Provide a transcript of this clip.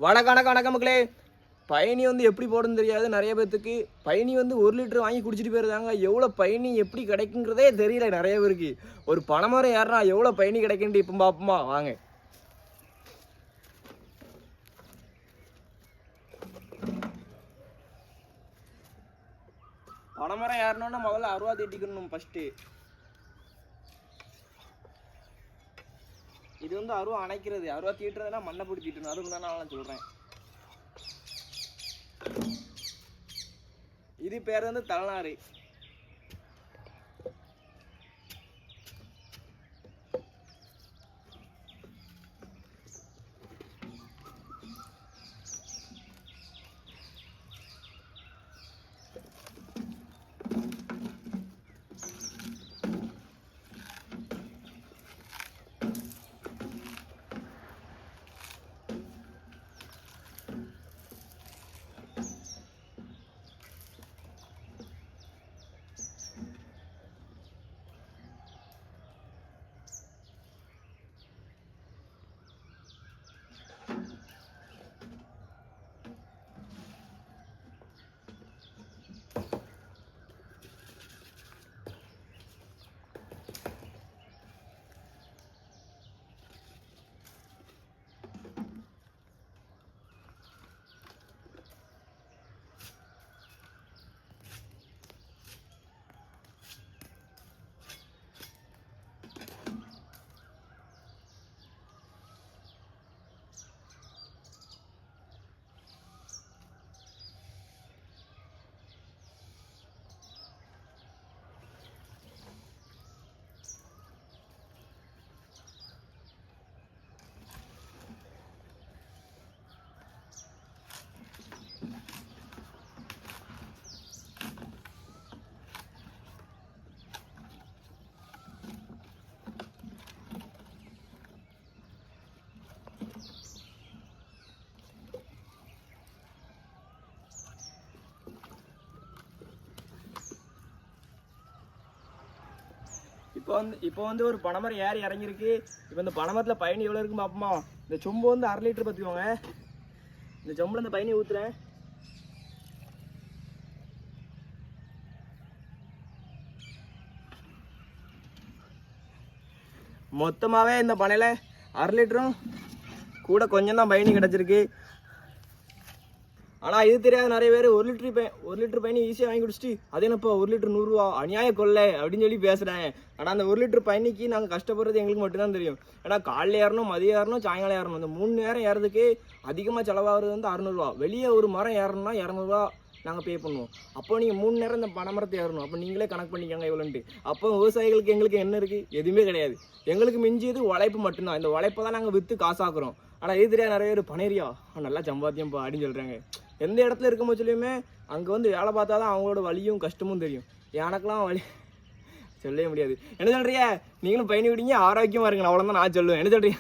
வணக்கம் மக்களே. பயணி வந்து எப்படி போடணும்னு தெரியாது நிறைய பேர்த்துக்கு. பயணி வந்து 1 லிட்டர் வாங்கி குடிச்சிட்டு போயிருந்தாங்க. எவ்வளோ பயணி எப்படி கிடைக்குங்கிறதே தெரியல நிறைய பேருக்கு. ஒரு பனைமரம் ஏறினா எவ்வளோ பயணி கிடைக்குன்ட்டு இப்போ பார்ப்போமா வாங்க. பனைமரம் ஏறினோன்னா முதல்ல அருவா தீட்டிக்கணும் ஃபஸ்ட்டு. இது வந்து அருவா அணைக்கிறது. அருவா தீட்டுறதுனா மண்ணை போட்டு தீட்டணும். அதுக்கு தான் நான் சொல்கிறேன். இது பேர் வந்து தலைநாறு. இப்போ வந்து ஒரு பனைமரம் ஏறி இறங்கிருக்கு. இப்போ இந்த பனைமரத்தில் பயணி எவ்வளோ இருக்குன்னு பார்ப்போமா. இந்த சொம்பு வந்து 1/2 லிட்டர் பார்த்துக்கோங்க. இந்த சொம்பில் இந்த பயணி ஊற்றுறேன். மொத்தமாகவே இந்த பனையில் 1/2 லிட்டரும் கூட கொஞ்சம் தான் பயணி கிடச்சிருக்கு. ஆனால் இது தெரியாத நிறைய பேர் 1 லிட்டர் பயணி ஈஸியாக வாங்கி குடிச்சிட்டு அது என்னப்பா 1 லிட்டர் 100 ரூபா அநியாய கொள்ளை அப்படின்னு சொல்லி பேசுகிறாங்க. ஆனால் அந்த 1 லிட்டர் பயணிக்கு நாங்கள் கஷ்டப்படுறது எங்களுக்கு மட்டும்தான் தெரியும். ஏன்னா காலையில் ஏறணும், மதியம் ஏறணும், சாயங்காலம் ஏறணும். இந்த 3 நேரம் ஏறதுக்கு அதிகமாக செலவாகிறது வந்து 600 ரூபா. வெளியே ஒரு மரம் ஏறணும்னா 200 ரூபா நாங்கள் பே பண்ணுவோம். அப்போ நீங்கள் 3 நேரம் இந்த பனைமரத்தை ஏறணும். அப்போ நீங்களே கணக்கு பண்ணிக்கோங்க எவ்வளோன்ட்டு. அப்போ விவசாயிகளுக்கு எங்களுக்கு என்ன இருக்குது? எதுவுமே கிடையாது. எங்களுக்கு மிஞ்சியது உழைப்பு மட்டும்தான். இந்த உழைப்பை தான் நாங்கள் விற்று காசாக்குறோம். ஆனால் இது தெரியாது நிறைய பேர் பனைரியா நல்லா சம்பாத்தியம்ப்பா அப்படின்னு சொல்கிறாங்க. எந்த இடத்துல இருக்கும் போச்சுலையுமே அங்கே வந்து வேலை பார்த்தா தான் அவங்களோட வலியும் கஷ்டமும் தெரியும். எனக்கெல்லாம் வலி சொல்லவே முடியாது. என்ன சொல்கிறியா? நீங்களும் பயணி விடுங்க, ஆரோக்கியமாக இருங்க. அவ்வளோதான் நான் சொல்லுவேன். என்ன சொல்கிறீங்க?